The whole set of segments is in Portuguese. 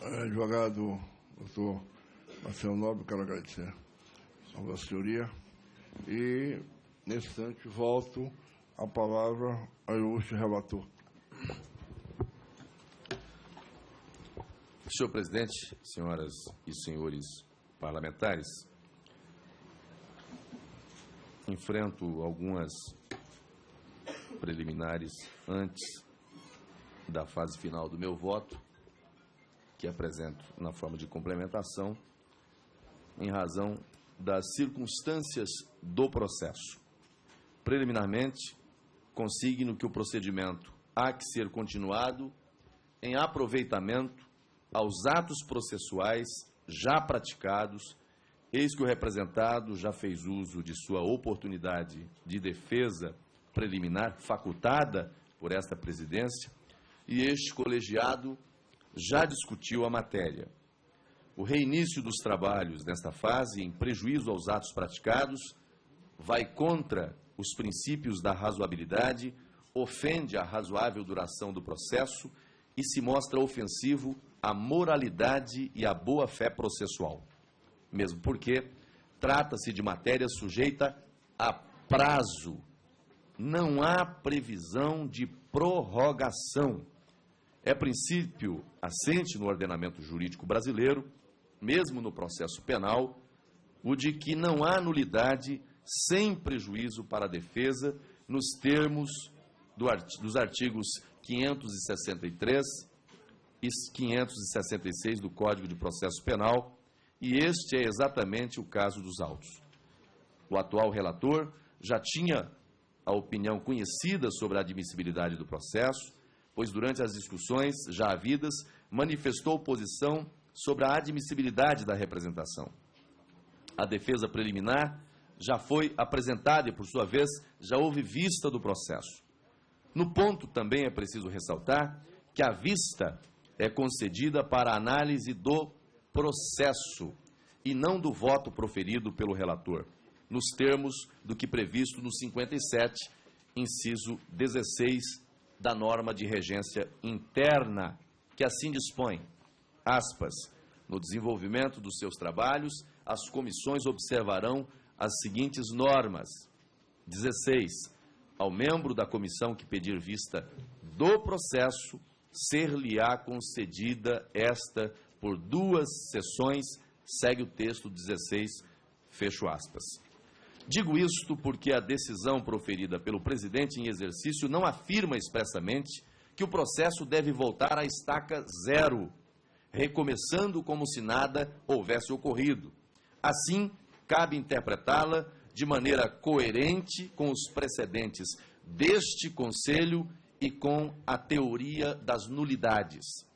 Advogado doutor Marcelo Nobre, quero agradecer a Vossa Senhoria e, nesse instante, volto a palavra ao ilustre relator. Senhor presidente, senhoras e senhores parlamentares, enfrento algumas preliminares antes da fase final do meu voto, que apresento na forma de complementação, em razão das circunstâncias do processo. Preliminarmente, consigno que o procedimento há que ser continuado em aproveitamento aos atos processuais já praticados, eis que o representado já fez uso de sua oportunidade de defesa preliminar facultada por esta presidência e este colegiado já discutiu a matéria. O reinício dos trabalhos nesta fase, em prejuízo aos atos praticados, vai contra os princípios da razoabilidade, ofende a razoável duração do processo e se mostra ofensivo à moralidade e à boa-fé processual. Mesmo porque trata-se de matéria sujeita a prazo. Não há previsão de prorrogação. É princípio assente no ordenamento jurídico brasileiro, mesmo no processo penal, o de que não há nulidade sem prejuízo para a defesa nos termos dos artigos 563 e 566 do Código de Processo Penal, e este é exatamente o caso dos autos. O atual relator já tinha a opinião conhecida sobre a admissibilidade do processo, pois durante as discussões já havidas, manifestou posição sobre a admissibilidade da representação. A defesa preliminar já foi apresentada e, por sua vez, já houve vista do processo. No ponto, também é preciso ressaltar que a vista é concedida para análise do processo e não do voto proferido pelo relator, nos termos do que previsto no 57, inciso 16 da norma de regência interna, que assim dispõe, aspas, no desenvolvimento dos seus trabalhos, as comissões observarão as seguintes normas. 16. Ao membro da comissão que pedir vista do processo, ser-lhe-á concedida esta por 2 sessões, segue o texto 16, fecho aspas. Digo isto porque a decisão proferida pelo presidente em exercício não afirma expressamente que o processo deve voltar à estaca zero, recomeçando como se nada houvesse ocorrido. Assim, cabe interpretá-la de maneira coerente com os precedentes deste Conselho e com a teoria das nulidades.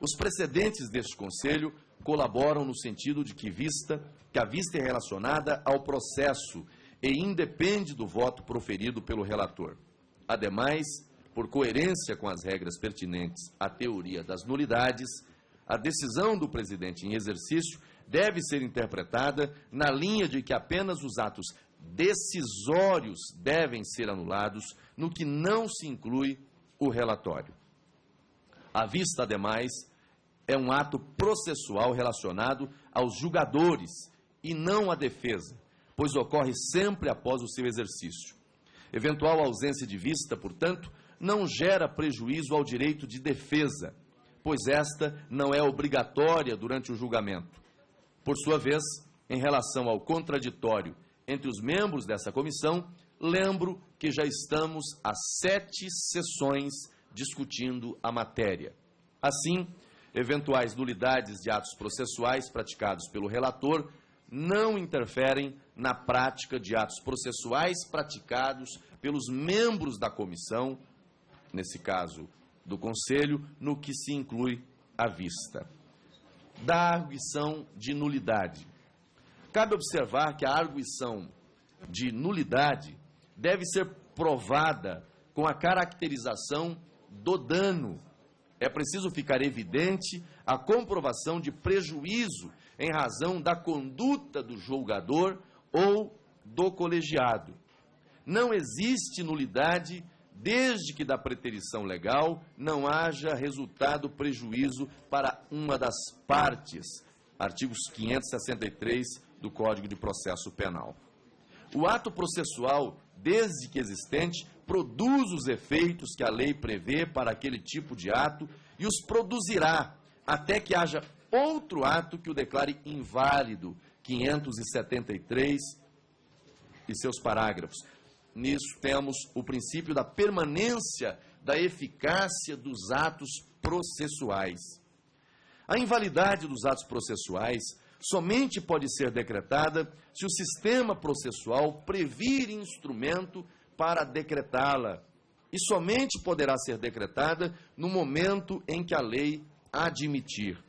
Os precedentes deste Conselho colaboram no sentido de que a vista é relacionada ao processo e independe do voto proferido pelo relator. Ademais, por coerência com as regras pertinentes à teoria das nulidades, a decisão do presidente em exercício deve ser interpretada na linha de que apenas os atos decisórios devem ser anulados, no que não se inclui o relatório. A vista, ademais, é um ato processual relacionado aos julgadores e não à defesa, pois ocorre sempre após o seu exercício. Eventual ausência de vista, portanto, não gera prejuízo ao direito de defesa, pois esta não é obrigatória durante o julgamento. Por sua vez, em relação ao contraditório entre os membros dessa comissão, lembro que já estamos há 7 sessões discutindo a matéria. Assim, eventuais nulidades de atos processuais praticados pelo relator não interferem na prática de atos processuais praticados pelos membros da comissão, nesse caso do Conselho, no que se inclui a vista. Da arguição de nulidade. Cabe observar que a arguição de nulidade deve ser provada com a caracterização do dano. É preciso ficar evidente a comprovação de prejuízo em razão da conduta do julgador ou do colegiado. Não existe nulidade desde que da preterição legal não haja resultado prejuízo para uma das partes. Artigos 563 do Código de Processo Penal. O ato processual, desde que existente, produz os efeitos que a lei prevê para aquele tipo de ato e os produzirá até que haja outro ato que o declare inválido. 573 e seus parágrafos. Nisso temos o princípio da permanência da eficácia dos atos processuais. A invalidade dos atos processuais somente pode ser decretada se o sistema processual previr instrumento para decretá-la, e somente poderá ser decretada no momento em que a lei admitir.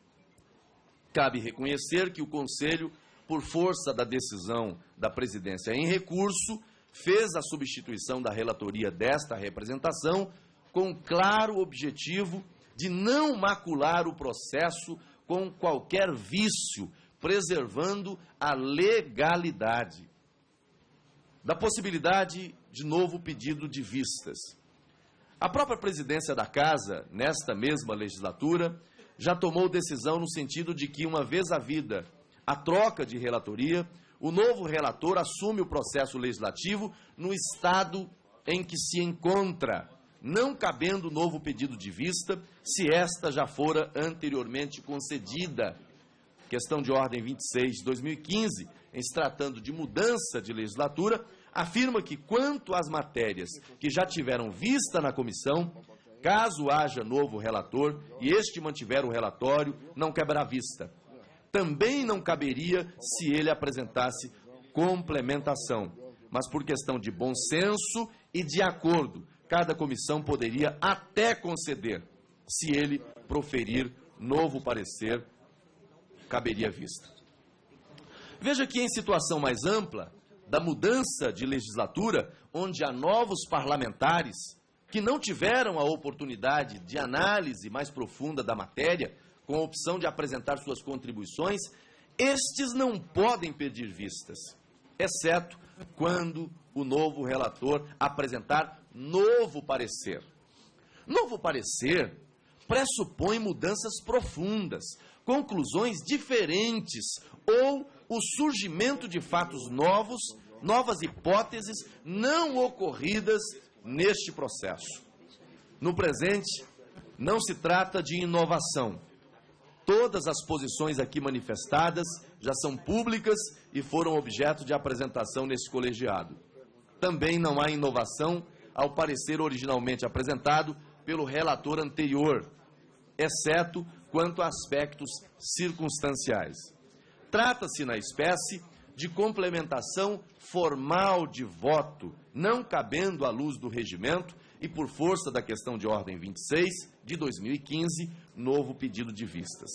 Cabe reconhecer que o Conselho, por força da decisão da presidência em recurso, fez a substituição da relatoria desta representação com claro objetivo de não macular o processo com qualquer vício, preservando a legalidade. Da possibilidade de novo pedido de vistas. A própria presidência da Casa, nesta mesma legislatura, já tomou decisão no sentido de que, uma vez havida a troca de relatoria, o novo relator assume o processo legislativo no estado em que se encontra, não cabendo novo pedido de vista, se esta já fora anteriormente concedida. Questão de ordem 26 de 2015, em se tratando de mudança de legislatura, afirma que, quanto às matérias que já tiveram vista na comissão, caso haja novo relator e este mantiver o relatório, não quebrará vista. Também não caberia se ele apresentasse complementação, mas por questão de bom senso e de acordo, cada comissão poderia até conceder. Se ele proferir novo parecer, caberia vista. Veja que, em situação mais ampla, da mudança de legislatura, onde há novos parlamentares que não tiveram a oportunidade de análise mais profunda da matéria, com a opção de apresentar suas contribuições, estes não podem pedir vistas, exceto quando o novo relator apresentar novo parecer. Novo parecer pressupõe mudanças profundas, conclusões diferentes ou o surgimento de fatos novos, novas hipóteses não ocorridas neste processo. No presente, não se trata de inovação. Todas as posições aqui manifestadas já são públicas e foram objeto de apresentação nesse colegiado. Também não há inovação ao parecer originalmente apresentado pelo relator anterior, exceto quanto a aspectos circunstanciais. Trata-se, na espécie, de complementação formal de voto, não cabendo à luz do regimento e por força da questão de ordem 26 de 2015, novo pedido de vistas.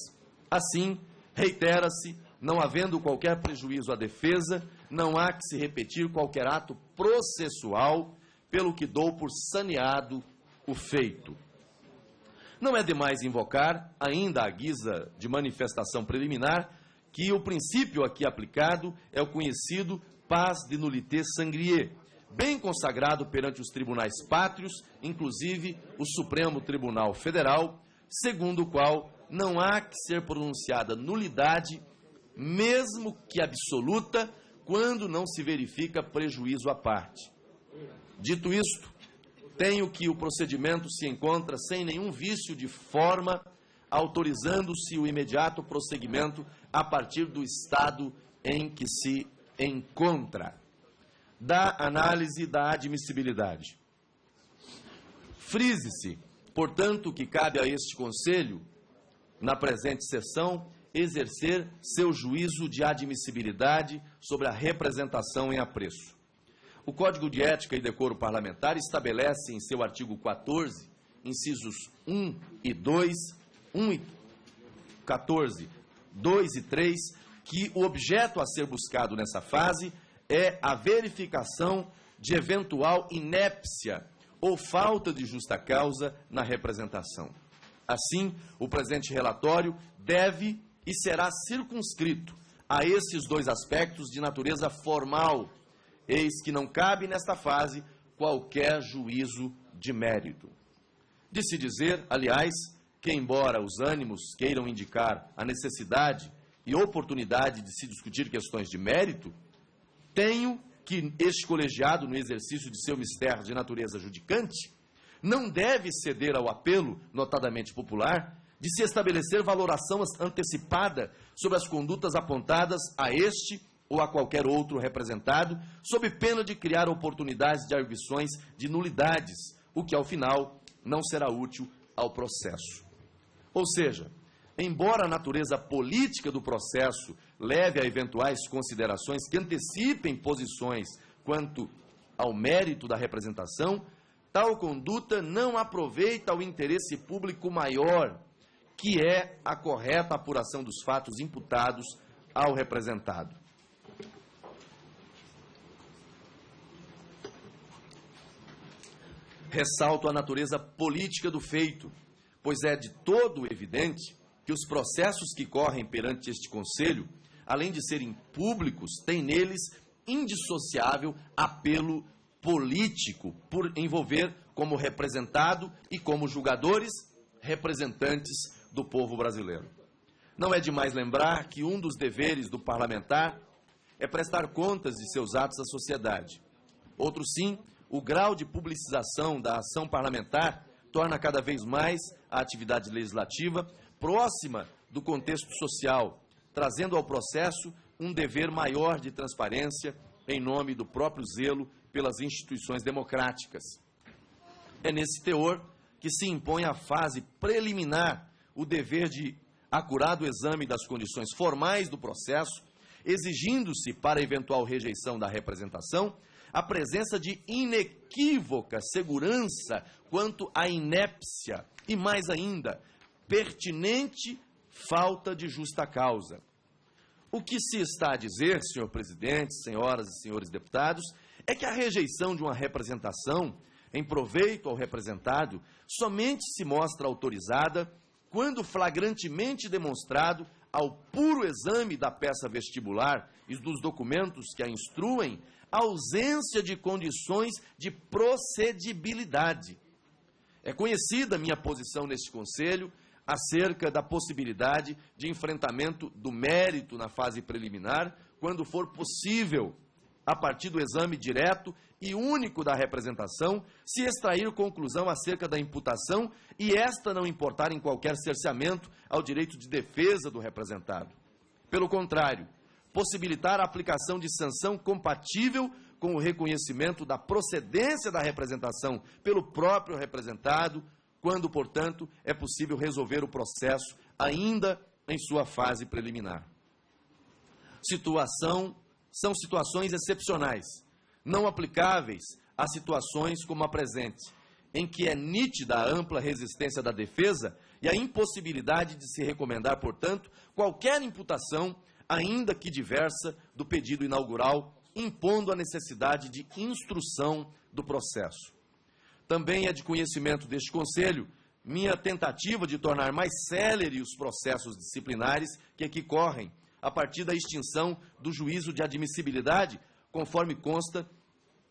Assim, reitera-se, não havendo qualquer prejuízo à defesa, não há que se repetir qualquer ato processual, pelo que dou por saneado o feito. Não é demais invocar, ainda à guisa de manifestação preliminar, que o princípio aqui aplicado é o conhecido pars de nullité sangrier, bem consagrado perante os tribunais pátrios, inclusive o Supremo Tribunal Federal, segundo o qual não há que ser pronunciada nulidade, mesmo que absoluta, quando não se verifica prejuízo à parte. Dito isto, tenho que o procedimento se encontra sem nenhum vício de forma, autorizando-se o imediato prosseguimento a partir do estado em que se encontra. Da análise da admissibilidade. Frise-se, portanto, que cabe a este Conselho, na presente sessão, exercer seu juízo de admissibilidade sobre a representação em apreço. O Código de Ética e Decoro Parlamentar estabelece em seu artigo 14, incisos 1 e 2, 1 e 14, 2 e 3, que o objeto a ser buscado nessa fase é a verificação de eventual inépcia ou falta de justa causa na representação. Assim, o presente relatório deve e será circunscrito a esses dois aspectos de natureza formal, eis que não cabe nesta fase qualquer juízo de mérito. De se dizer, aliás, que embora os ânimos queiram indicar a necessidade e oportunidade de se discutir questões de mérito, tenho que este colegiado, no exercício de seu mistério de natureza judicante, não deve ceder ao apelo, notadamente popular, de se estabelecer valoração antecipada sobre as condutas apontadas a este ou a qualquer outro representado, sob pena de criar oportunidades de arguições de nulidades, o que, ao final, não será útil ao processo. Ou seja, embora a natureza política do processo leve a eventuais considerações que antecipem posições quanto ao mérito da representação, tal conduta não aproveita ao interesse público maior, que é a correta apuração dos fatos imputados ao representado. Ressalto a natureza política do feito, pois é de todo evidente que os processos que correm perante este Conselho, além de serem públicos, têm neles indissociável apelo político, por envolver como representado e como julgadores representantes do povo brasileiro. Não é demais lembrar que um dos deveres do parlamentar é prestar contas de seus atos à sociedade. Outro sim, o grau de publicização da ação parlamentar torna cada vez mais a atividade legislativa próxima do contexto social, trazendo ao processo um dever maior de transparência em nome do próprio zelo pelas instituições democráticas. É nesse teor que se impõe a fase preliminar o dever de acurado exame das condições formais do processo, exigindo-se, para eventual rejeição da representação, a presença de inequívoca segurança quanto à inépcia e, mais ainda, pertinente falta de justa causa. O que se está a dizer, senhor presidente, senhoras e senhores deputados, é que a rejeição de uma representação em proveito ao representado somente se mostra autorizada quando flagrantemente demonstrado ao puro exame da peça vestibular e dos documentos que a instruem a ausência de condições de procedibilidade. É conhecida minha posição neste Conselho acerca da possibilidade de enfrentamento do mérito na fase preliminar, quando for possível, a partir do exame direto e único da representação, se extrair conclusão acerca da imputação e esta não importar em qualquer cerceamento ao direito de defesa do representado. Pelo contrário, possibilitar a aplicação de sanção compatível com o reconhecimento da procedência da representação pelo próprio representado, quando, portanto, é possível resolver o processo ainda em sua fase preliminar. São situações excepcionais, não aplicáveis a situações como a presente, em que é nítida a ampla resistência da defesa e a impossibilidade de se recomendar, portanto, qualquer imputação, ainda que diversa, do pedido inaugural, impondo a necessidade de instrução do processo. Também é de conhecimento deste Conselho minha tentativa de tornar mais célere os processos disciplinares que aqui correm, a partir da extinção do juízo de admissibilidade, conforme consta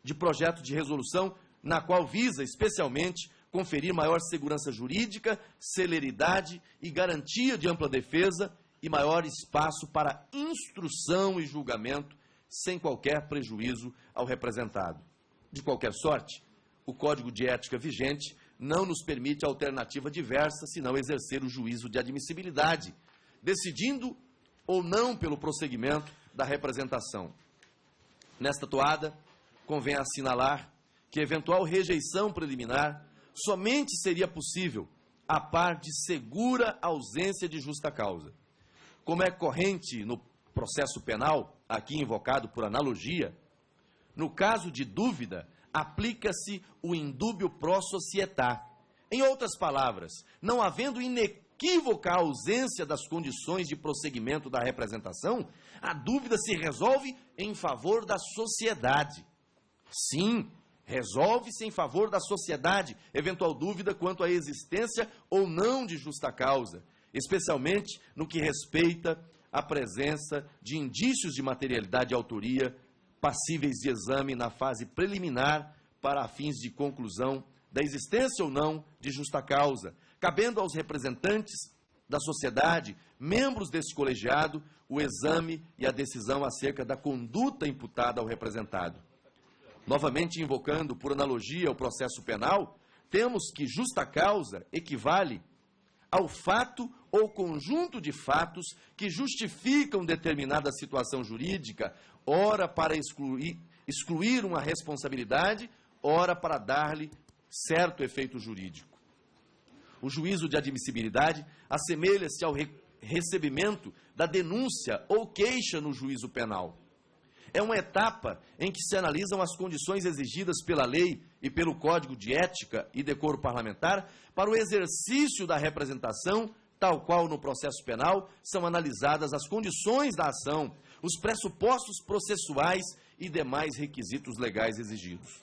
de projeto de resolução, na qual visa, especialmente, conferir maior segurança jurídica, celeridade e garantia de ampla defesa e maior espaço para instrução e julgamento, sem qualquer prejuízo ao representado. De qualquer sorte, o Código de Ética vigente não nos permite alternativa diversa senão exercer o juízo de admissibilidade, decidindo ou não pelo prosseguimento da representação. Nesta toada, convém assinalar que eventual rejeição preliminar somente seria possível a par de segura ausência de justa causa. Como é corrente no processo penal, aqui invocado por analogia, no caso de dúvida, aplica-se o indúbio pro società. Em outras palavras, não havendo inequívoca ausência das condições de prosseguimento da representação, a dúvida se resolve em favor da sociedade. Sim, resolve-se em favor da sociedade eventual dúvida quanto à existência ou não de justa causa, especialmente no que respeita à presença de indícios de materialidade e autoria passíveis de exame na fase preliminar para fins de conclusão da existência ou não de justa causa, cabendo aos representantes da sociedade, membros desse colegiado, o exame e a decisão acerca da conduta imputada ao representado. Novamente invocando, por analogia, o processo penal, temos que justa causa equivale ao fato ou conjunto de fatos que justificam determinada situação jurídica, ora para excluir uma responsabilidade, ora para dar-lhe certo efeito jurídico. O juízo de admissibilidade assemelha-se ao recebimento da denúncia ou queixa no juízo penal. É uma etapa em que se analisam as condições exigidas pela lei e pelo Código de Ética e Decoro Parlamentar para o exercício da representação, tal qual no processo penal são analisadas as condições da ação, os pressupostos processuais e demais requisitos legais exigidos.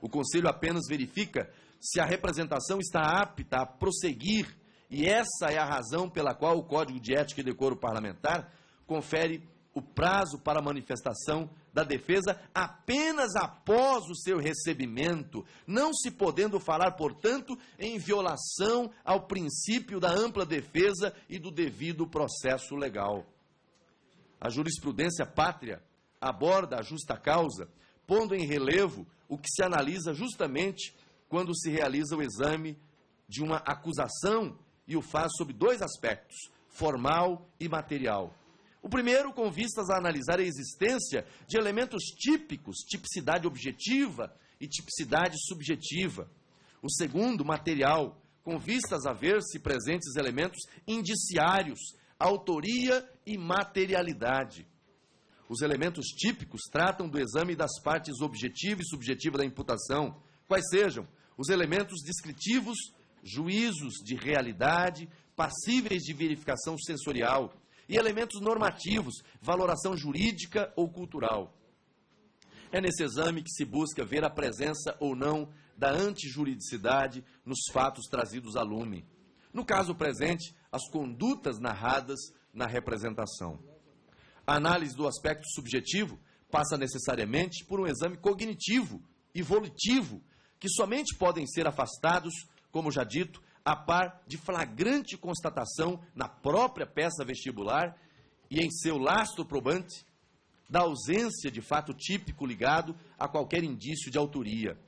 O Conselho apenas verifica se a representação está apta a prosseguir, e essa é a razão pela qual o Código de Ética e Decoro Parlamentar confere o prazo para a manifestação da defesa apenas após o seu recebimento, não se podendo falar, portanto, em violação ao princípio da ampla defesa e do devido processo legal. A jurisprudência pátria aborda a justa causa, pondo em relevo o que se analisa justamente quando se realiza o exame de uma acusação e o faz sob dois aspectos, formal e material. O primeiro, com vistas a analisar a existência de elementos típicos, tipicidade objetiva e tipicidade subjetiva. O segundo, material, com vistas a ver se presentes elementos indiciários, autoria e materialidade. Os elementos típicos tratam do exame das partes objetiva e subjetiva da imputação, quais sejam os elementos descritivos, juízos de realidade, passíveis de verificação sensorial, e elementos normativos, valoração jurídica ou cultural. É nesse exame que se busca ver a presença ou não da antijuridicidade nos fatos trazidos a lume. No caso presente, as condutas narradas na representação. A análise do aspecto subjetivo passa necessariamente por um exame cognitivo e volitivo, que somente podem ser afastados, como já dito, a par de flagrante constatação na própria peça vestibular e em seu lastro probante da ausência de fato típico ligado a qualquer indício de autoria.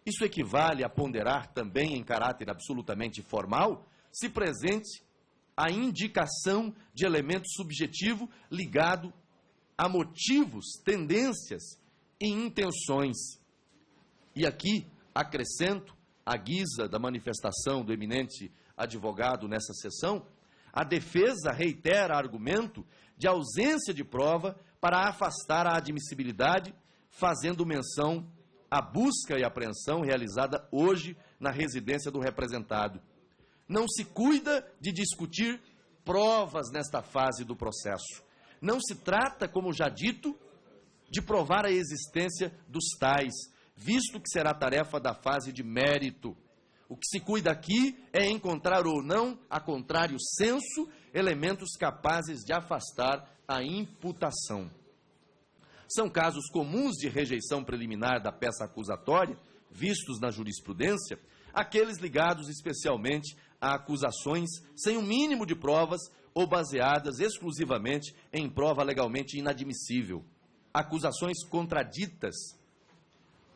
Isso equivale a ponderar também em caráter absolutamente formal, se presente a indicação de elemento subjetivo ligado a motivos, tendências e intenções. E aqui acrescento, à guisa da manifestação do eminente advogado nessa sessão, a defesa reitera argumento de ausência de prova para afastar a admissibilidade, fazendo menção à busca e apreensão realizada hoje na residência do representado. Não se cuida de discutir provas nesta fase do processo. Não se trata, como já dito, de provar a existência dos tais, visto que será tarefa da fase de mérito. O que se cuida aqui é encontrar ou não, a contrário senso, elementos capazes de afastar a imputação. São casos comuns de rejeição preliminar da peça acusatória, vistos na jurisprudência, aqueles ligados especialmente a acusações sem o mínimo de provas ou baseadas exclusivamente em prova legalmente inadmissível. Acusações contraditas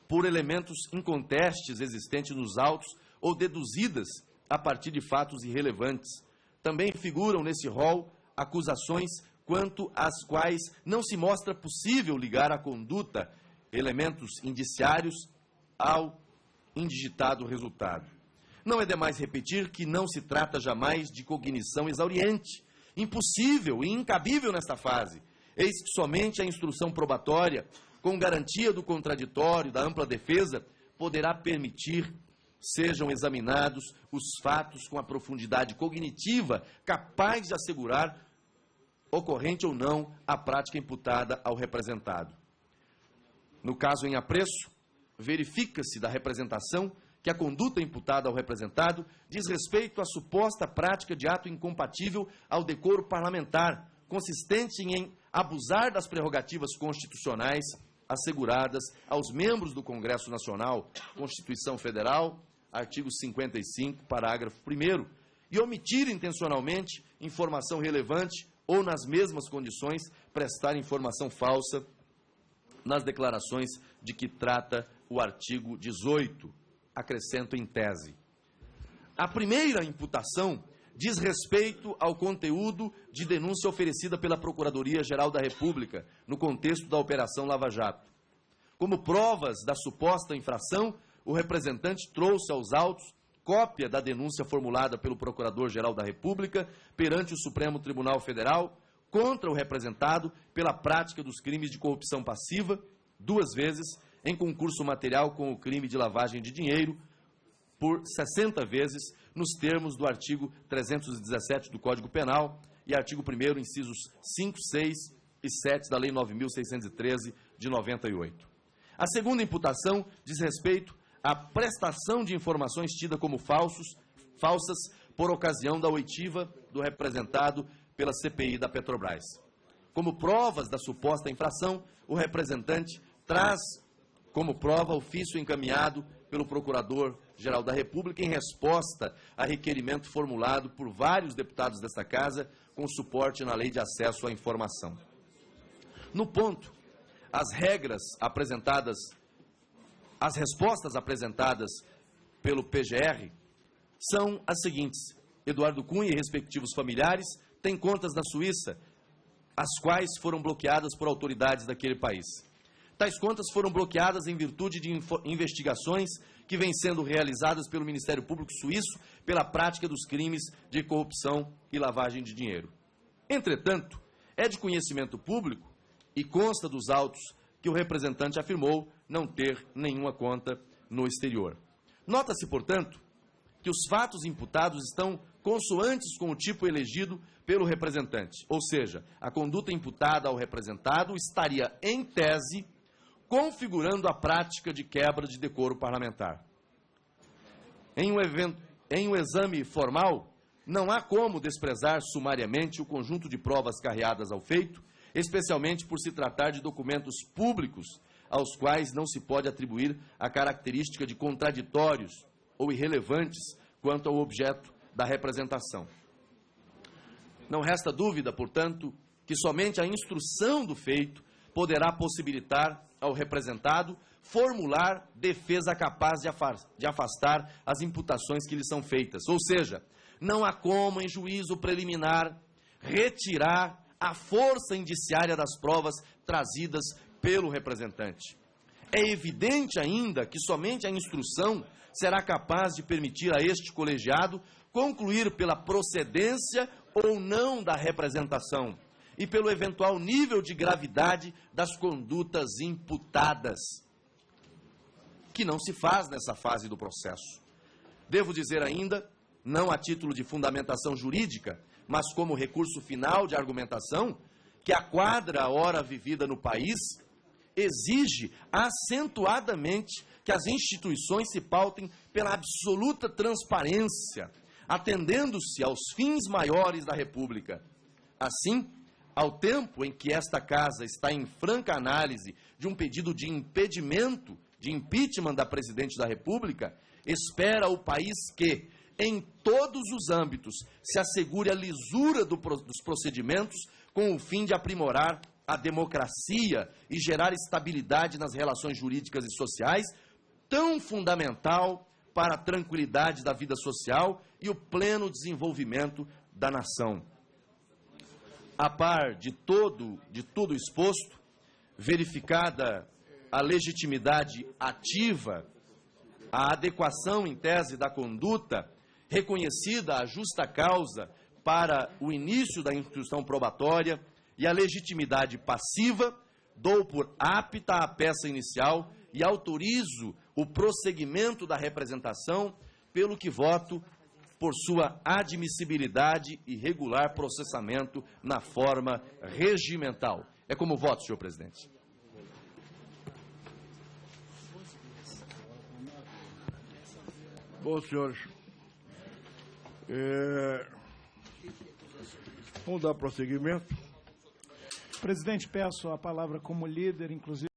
por elementos incontestes existentes nos autos ou deduzidas a partir de fatos irrelevantes. Também figuram nesse rol acusações quanto às quais não se mostra possível ligar a conduta, elementos indiciários, ao indigitado resultado. Não é demais repetir que não se trata jamais de cognição exauriente, impossível e incabível nesta fase. Eis que somente a instrução probatória, com garantia do contraditório, da ampla defesa, poderá permitir sejam examinados os fatos com a profundidade cognitiva capaz de assegurar, ocorrente ou não, a prática imputada ao representado. No caso em apreço, verifica-se da representação que a conduta imputada ao representado diz respeito à suposta prática de ato incompatível ao decoro parlamentar, consistente em abusar das prerrogativas constitucionais asseguradas aos membros do Congresso Nacional, Constituição Federal, artigo 55, parágrafo 1º, e omitir intencionalmente informação relevante ou, nas mesmas condições, prestar informação falsa nas declarações de que trata o artigo 18, acrescento em tese. A primeira imputação diz respeito ao conteúdo de denúncia oferecida pela Procuradoria-Geral da República no contexto da Operação Lava Jato. Como provas da suposta infração, o representante trouxe aos autos cópia da denúncia formulada pelo Procurador-Geral da República perante o Supremo Tribunal Federal contra o representado pela prática dos crimes de corrupção passiva, 2 vezes, em concurso material com o crime de lavagem de dinheiro, por 60 vezes, nos termos do artigo 317 do Código Penal e artigo 1º, incisos 5, 6 e 7 da Lei 9.613, de 98. A segunda imputação diz respeito à prestação de informações tidas como falsas por ocasião da oitiva do representado pela CPI da Petrobras. Como provas da suposta infração, o representante traz como prova ofício encaminhado pelo Procurador-Geral da República em resposta a requerimento formulado por vários deputados desta Casa com suporte na Lei de Acesso à Informação. No ponto, as respostas apresentadas pelo PGR são as seguintes: Eduardo Cunha e respectivos familiares têm contas na Suíça, as quais foram bloqueadas por autoridades daquele país. Tais contas foram bloqueadas em virtude de investigações que vêm sendo realizadas pelo Ministério Público Suíço pela prática dos crimes de corrupção e lavagem de dinheiro. Entretanto, é de conhecimento público e consta dos autos que o representante afirmou não ter nenhuma conta no exterior. Nota-se, portanto, que os fatos imputados estão consoantes com o tipo elegido pelo representante, ou seja, a conduta imputada ao representado estaria, em tese, configurando a prática de quebra de decoro parlamentar. Em um exame formal, não há como desprezar sumariamente o conjunto de provas carreadas ao feito, especialmente por se tratar de documentos públicos aos quais não se pode atribuir a característica de contraditórios ou irrelevantes quanto ao objeto da representação. Não resta dúvida, portanto, que somente a instrução do feito poderá possibilitar ao representado formular defesa capaz de afastar as imputações que lhe são feitas. Ou seja, não há como, em juízo preliminar, retirar a força indiciária das provas trazidas pelo representante. É evidente ainda que somente a instrução será capaz de permitir a este colegiado concluir pela procedência ou não da representação e pelo eventual nível de gravidade das condutas imputadas, que não se faz nessa fase do processo. Devo dizer ainda, não a título de fundamentação jurídica, mas como recurso final de argumentação, que a quadra hora vivida no país exige acentuadamente que as instituições se pautem pela absoluta transparência, atendendo-se aos fins maiores da República. Assim, ao tempo em que esta Casa está em franca análise de um pedido de impedimento, de impeachment da Presidente da República, espera o país que, em todos os âmbitos, se assegure a lisura dos procedimentos com o fim de aprimorar a democracia e gerar estabilidade nas relações jurídicas e sociais, tão fundamental para a tranquilidade da vida social e o pleno desenvolvimento da nação. A par de tudo exposto, verificada a legitimidade ativa, a adequação em tese da conduta, reconhecida a justa causa para o início da instrução probatória e a legitimidade passiva, dou por apta a peça inicial e autorizo o prosseguimento da representação, pelo que voto por sua admissibilidade e regular processamento na forma regimental. É como voto, senhor presidente. Bom, senhores, vamos dar prosseguimento. Presidente, peço a palavra como líder, inclusive.